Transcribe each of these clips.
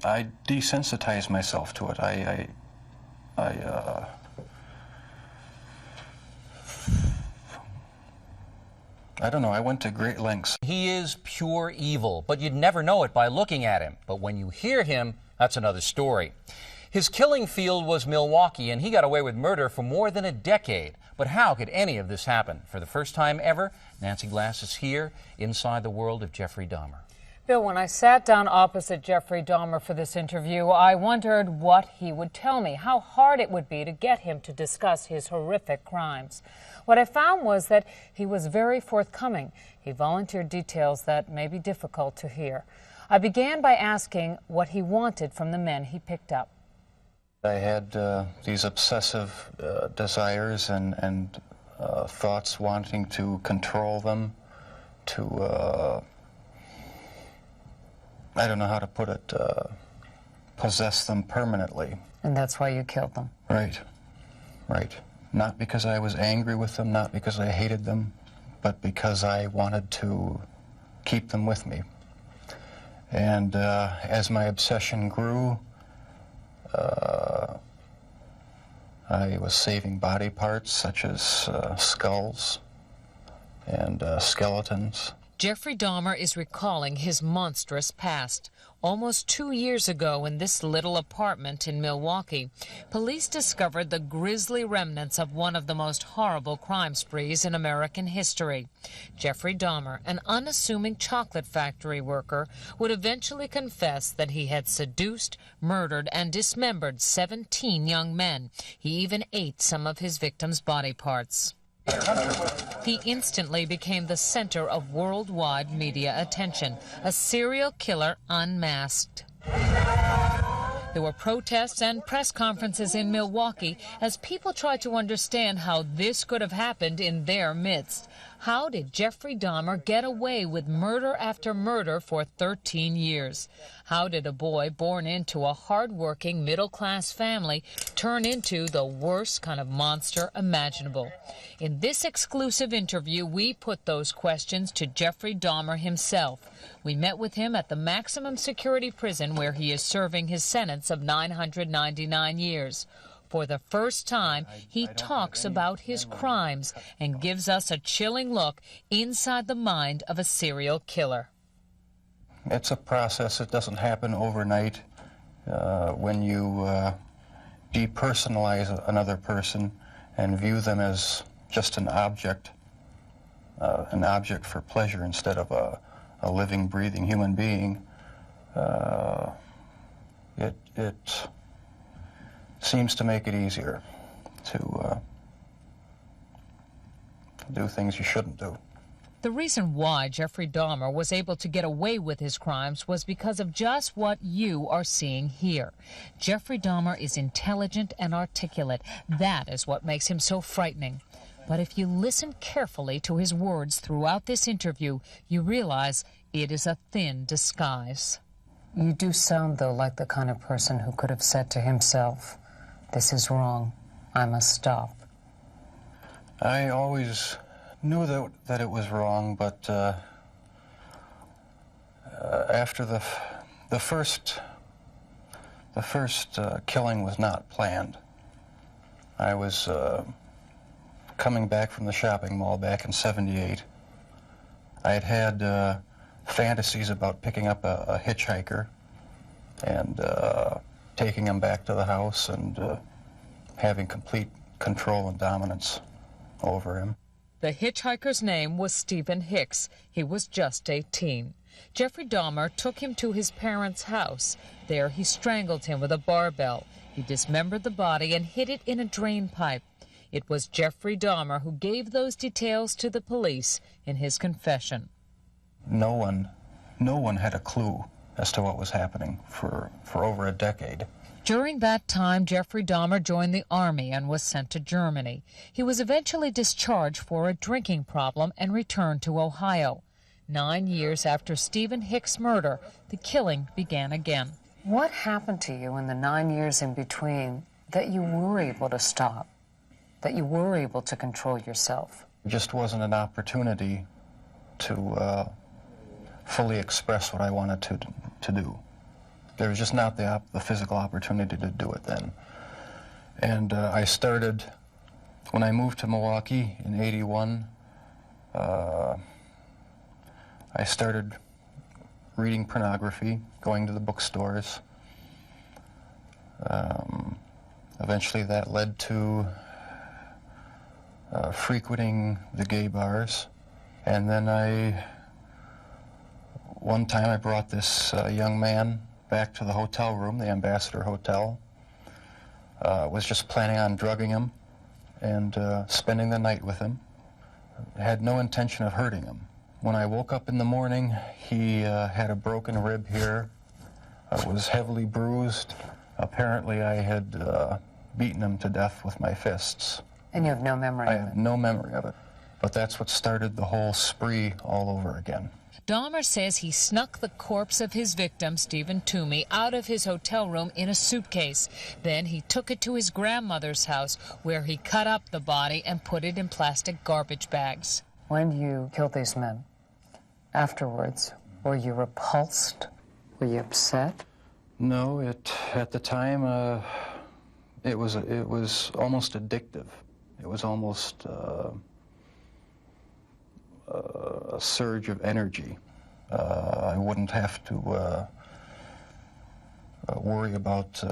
I desensitized myself to it. I don't know, I went to great lengths. He is pure evil, but you'd never know it by looking at him. But when you hear him, that's another story. His killing field was Milwaukee, and he got away with murder for more than a decade. But how could any of this happen? For the first time ever, Nancy Glass is here inside the world of Jeffrey Dahmer. Bill, when I sat down opposite Jeffrey Dahmer for this interview, I wondered what he would tell me, how hard it would be to get him to discuss his horrific crimes. What I found was that he was very forthcoming. He volunteered details that may be difficult to hear. I began by asking what he wanted from the men he picked up. I had these obsessive desires and thoughts wanting to control them, to, I don't know how to put it, possess them permanently. And that's why you killed them? Right, right. Not because I was angry with them, not because I hated them, but because I wanted to keep them with me. And as my obsession grew, I was saving body parts such as skulls and skeletons. Jeffrey Dahmer is recalling his monstrous past. Almost 2 years ago in this little apartment in Milwaukee, police discovered the grisly remnants of one of the most horrible crime sprees in American history. Jeffrey Dahmer, an unassuming chocolate factory worker, would eventually confess that he had seduced, murdered, and dismembered 17 young men. He even ate some of his victims' body parts. He instantly became the center of worldwide media attention, a serial killer unmasked. There were protests and press conferences in Milwaukee as people tried to understand how this could have happened in their midst. How did Jeffrey Dahmer get away with murder after murder for 13 years? How did a boy born into a hard-working middle-class family turn into the worst kind of monster imaginable? In this exclusive interview, we put those questions to Jeffrey Dahmer himself. We met with him at the maximum security prison where he is serving his sentence of 999 years. For the first time, he talks about his crimes and gives us a chilling look inside the mind of a serial killer. It's a process. It doesn't happen overnight. When you depersonalize another person and view them as just an object for pleasure instead of a living, breathing human being, it seems to make it easier to do things you shouldn't do. The reason why Jeffrey Dahmer was able to get away with his crimes was because of just what you are seeing here. Jeffrey Dahmer is intelligent and articulate. That is what makes him so frightening. But if you listen carefully to his words throughout this interview, you realize it is a thin disguise. You do sound, though, like the kind of person who could have said to himself, "This is wrong. I must stop." I always knew that it was wrong, but after the first killing was not planned. I was coming back from the shopping mall back in '78. I had fantasies about picking up a hitchhiker and taking him back to the house and having complete control and dominance over him. The hitchhiker's name was Stephen Hicks. He was just 18. Jeffrey Dahmer took him to his parents' house. There he strangled him with a barbell. He dismembered the body and hid it in a drain pipe. It was Jeffrey Dahmer who gave those details to the police in his confession. No one had a clue as to what was happening for over a decade. During that time, Jeffrey Dahmer joined the Army and was sent to Germany. He was eventually discharged for a drinking problem and returned to Ohio. 9 years after Stephen Hicks' murder, the killing began again. What happened to you in the 9 years in between that you were able to stop, that you were able to control yourself? It just wasn't an opportunity to fully express what I wanted to do. there was just not the physical opportunity to do it then. And I started, when I moved to Milwaukee in '81, I started reading pornography, going to the bookstores. Eventually that led to frequenting the gay bars. And then one time I brought this young man back to the hotel room, the Ambassador Hotel. Was just planning on drugging him and spending the night with him. Had no intention of hurting him. When I woke up in the morning, he had a broken rib here, was heavily bruised. Apparently I had beaten him to death with my fists. And you have no memory of it? I have no memory of it. But that's what started the whole spree all over again. Dahmer says he snuck the corpse of his victim, Stephen Toomey, out of his hotel room in a suitcase. Then he took it to his grandmother's house, where he cut up the body and put it in plastic garbage bags. When you killed these men, afterwards, were you repulsed? Were you upset? No, at the time, it was almost addictive. It was almost a surge of energy. I wouldn't have to worry about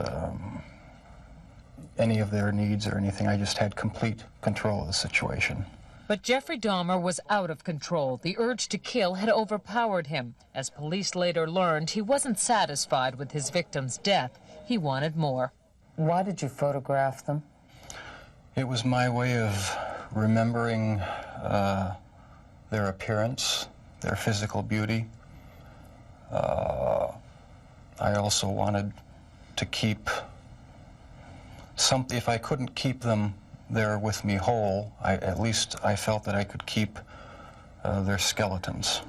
any of their needs or anything. I just had complete control of the situation. But Jeffrey Dahmer was out of control. The urge to kill had overpowered him. As police later learned, he wasn't satisfied with his victim's death. He wanted more. Why did you photograph them? It was my way of remembering their appearance, their physical beauty. I also wanted to keep something. If I couldn't keep them there with me whole, at least I felt that I could keep their skeletons.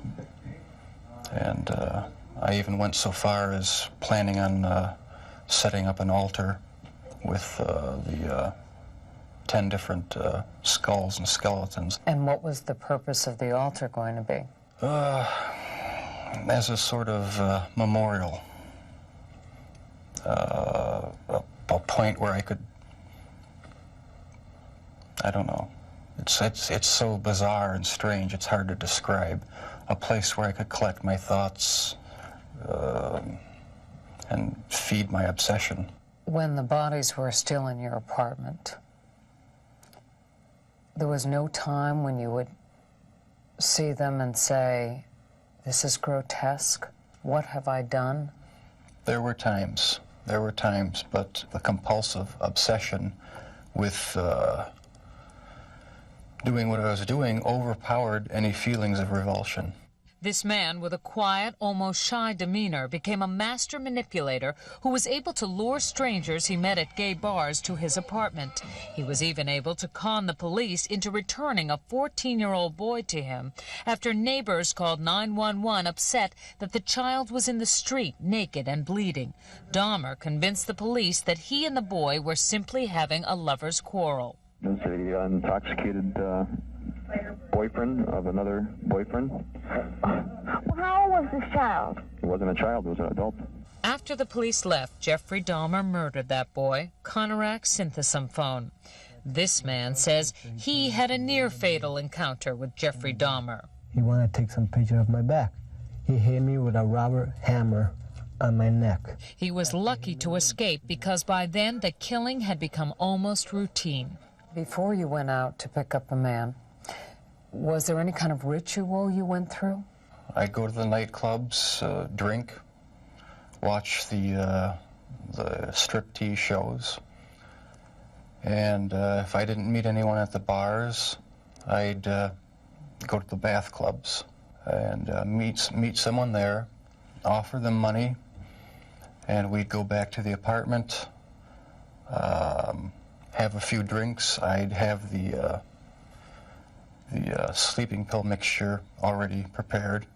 And I even went so far as planning on setting up an altar with the 10 different skulls and skeletons. And what was the purpose of the altar going to be? As a sort of memorial, a point where I could, I don't know, it's so bizarre and strange, it's hard to describe. A place where I could collect my thoughts and feed my obsession. When the bodies were still in your apartment, there was no time when you would see them and say, this is grotesque, what have I done? There were times, but the compulsive obsession with doing what I was doing overpowered any feelings of revulsion. This man with a quiet, almost shy demeanor became a master manipulator who was able to lure strangers he met at gay bars to his apartment. He was even able to con the police into returning a 14-year-old boy to him after neighbors called 911 upset that the child was in the street naked and bleeding. Dahmer convinced the police that he and the boy were simply having a lover's quarrel. This is an intoxicated boyfriend of another boyfriend. Well, how old was this child? It wasn't a child, it was an adult. After the police left, Jeffrey Dahmer murdered that boy, Conorak Synthesum phone. This man says he had a near-fatal encounter with Jeffrey Dahmer. He wanted to take some picture of my back. He hit me with a rubber hammer on my neck. He was lucky to escape because by then the killing had become almost routine. Before you went out to pick up a man, was there any kind of ritual you went through? I'd go to the nightclubs, drink, watch the striptease shows, and if I didn't meet anyone at the bars, I'd go to the bath clubs and meet someone there, offer them money, and we'd go back to the apartment, have a few drinks. I'd have the sleeping pill mixture already prepared.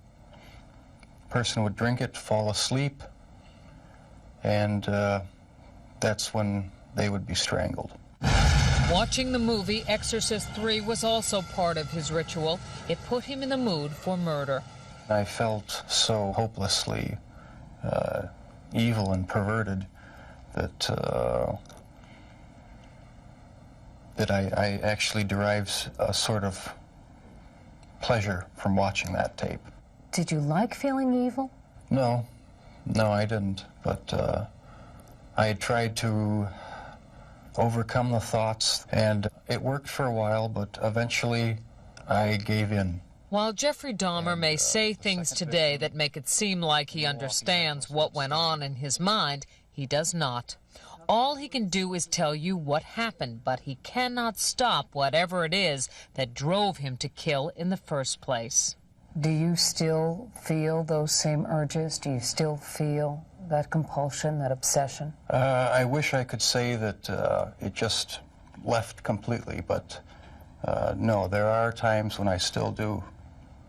Person would drink it, fall asleep, and that's when they would be strangled. Watching the movie Exorcist 3 was also part of his ritual. It put him in the mood for murder. I felt so hopelessly evil and perverted that I actually derive a sort of pleasure from watching that tape. Did you like feeling evil? No, I didn't. But I had tried to overcome the thoughts, and it worked for a while, but eventually I gave in. While Jeffrey Dahmer may say things today that make it seem like he understands what went on in his mind, he does not. All he can do is tell you what happened, but he cannot stop whatever it is that drove him to kill in the first place. Do you still feel those same urges? Do you still feel that compulsion, that obsession? I wish I could say that it just left completely, but no, there are times when I still do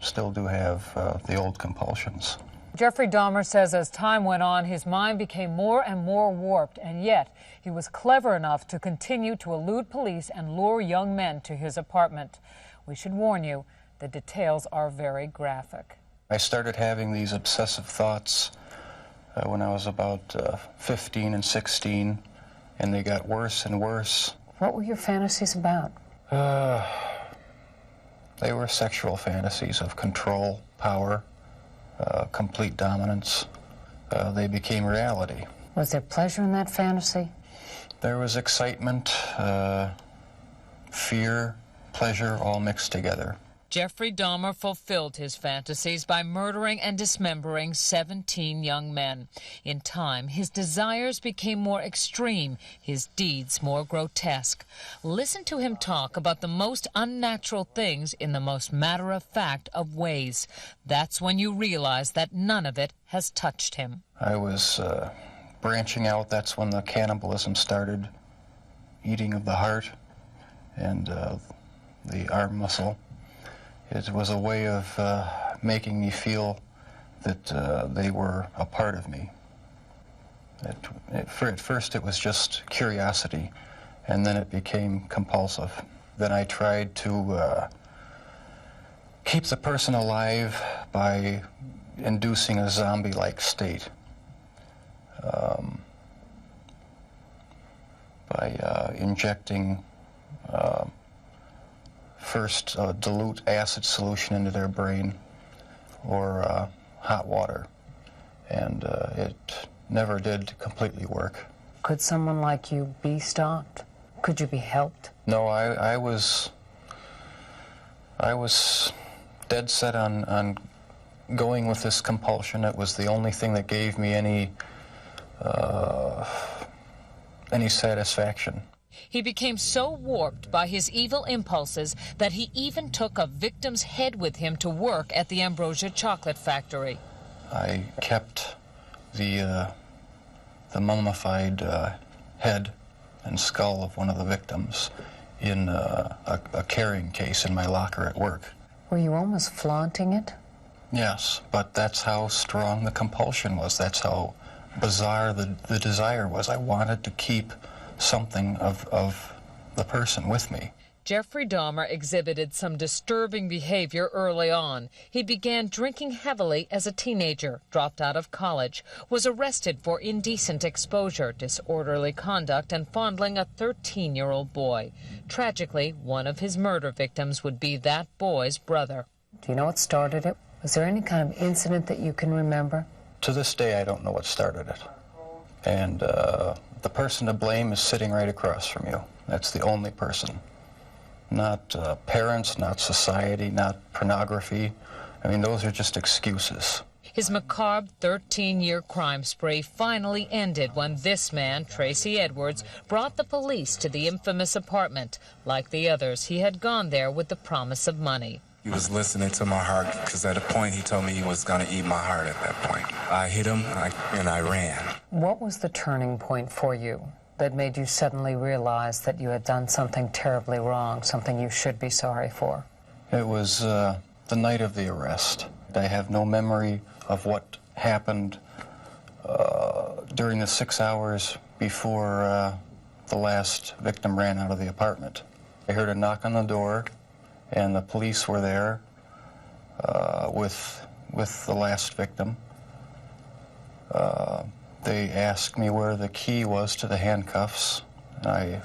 have the old compulsions. Jeffrey Dahmer says as time went on, his mind became more and more warped, and yet he was clever enough to continue to elude police and lure young men to his apartment. We should warn you, the details are very graphic. I started having these obsessive thoughts when I was about 15 and 16, and they got worse and worse. What were your fantasies about? They were sexual fantasies of control, power, complete dominance. They became reality. Was there pleasure in that fantasy? There was excitement, fear, pleasure, all mixed together. Jeffrey Dahmer fulfilled his fantasies by murdering and dismembering 17 young men. In time, his desires became more extreme, his deeds more grotesque. Listen to him talk about the most unnatural things in the most matter-of-fact of ways. That's when you realize that none of it has touched him. I was branching out. That's when the cannibalism started, eating of the heart and the arm muscle. It was a way of making me feel that they were a part of me. At first it was just curiosity, and then it became compulsive. Then I tried to keep the person alive by inducing a zombie-like state. By injecting first dilute acid solution into their brain or hot water, and it never did completely work. Could someone like you be stopped? Could you be helped? No, I was dead set on going with this compulsion. It was the only thing that gave me any satisfaction. He became so warped by his evil impulses that he even took a victim's head with him to work at the Ambrosia chocolate factory. I kept the mummified head and skull of one of the victims in a carrying case in my locker at work. Were you almost flaunting it? Yes, but that's how strong the compulsion was. That's how bizarre the desire was. I wanted to keep something of the person with me. Jeffrey Dahmer exhibited some disturbing behavior early on. He began drinking heavily as a teenager, dropped out of college, was arrested for indecent exposure, disorderly conduct, and fondling a 13-year-old boy. Tragically, one of his murder victims would be that boy's brother. Do you know what started it? Was there any kind of incident that you can remember? To this day, I don't know what started it. And the person to blame is sitting right across from you. That's the only person. Not parents, not society, not pornography. I mean, those are just excuses. His macabre 13-year crime spree finally ended when this man, Tracy Edwards, brought the police to the infamous apartment. Like the others, he had gone there with the promise of money. He was listening to my heart because at a point he told me he was going to eat my heart at that point. I hit him and I ran. What was the turning point for you that made you suddenly realize that you had done something terribly wrong, something you should be sorry for? It was the night of the arrest. I have no memory of what happened during the 6 hours before the last victim ran out of the apartment. I heard a knock on the door, and the police were there with the last victim. They asked me where the key was to the handcuffs. My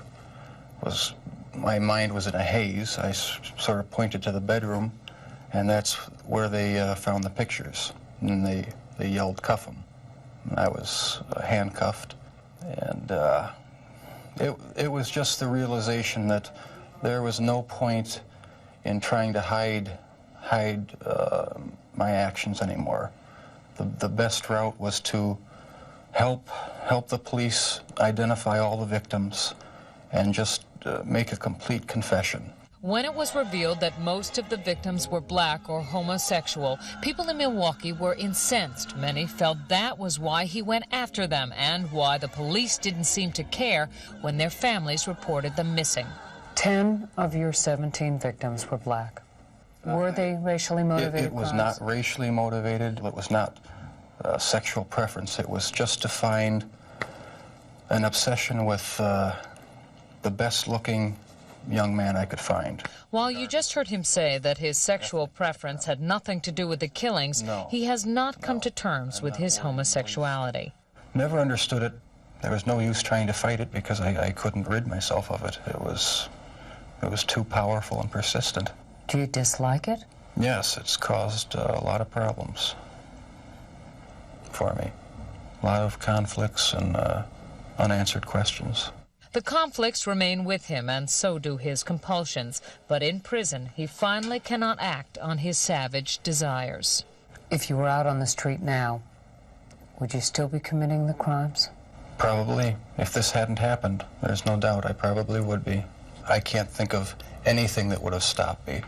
mind was in a haze. I sort of pointed to the bedroom, and that's where they found the pictures. And they yelled, "Cuff him." And I was handcuffed, and it was just the realization that there was no point in trying to hide my actions anymore. The best route was to help the police identify all the victims and just make a complete confession. When it was revealed that most of the victims were black or homosexual, people in Milwaukee were incensed. Many felt that was why he went after them and why the police didn't seem to care when their families reported them missing. 10 of your 17 victims were black. Were they racially motivated It was crimes? not racially motivated. It was not sexual preference. It was just to find an obsession with the best-looking young man I could find. While you just heard him say that his sexual preference had nothing to do with the killings, he has not come to terms with his homosexuality. Never understood it. There was no use trying to fight it because I couldn't rid myself of it. It was too powerful and persistent. Do you dislike it? Yes, it's caused a lot of problems for me. A lot of conflicts and unanswered questions. The conflicts remain with him, and so do his compulsions. But in prison, he finally cannot act on his savage desires. If you were out on the street now, would you still be committing the crimes? Probably. If this hadn't happened, there's no doubt I probably would be. I can't think of anything that would have stopped me.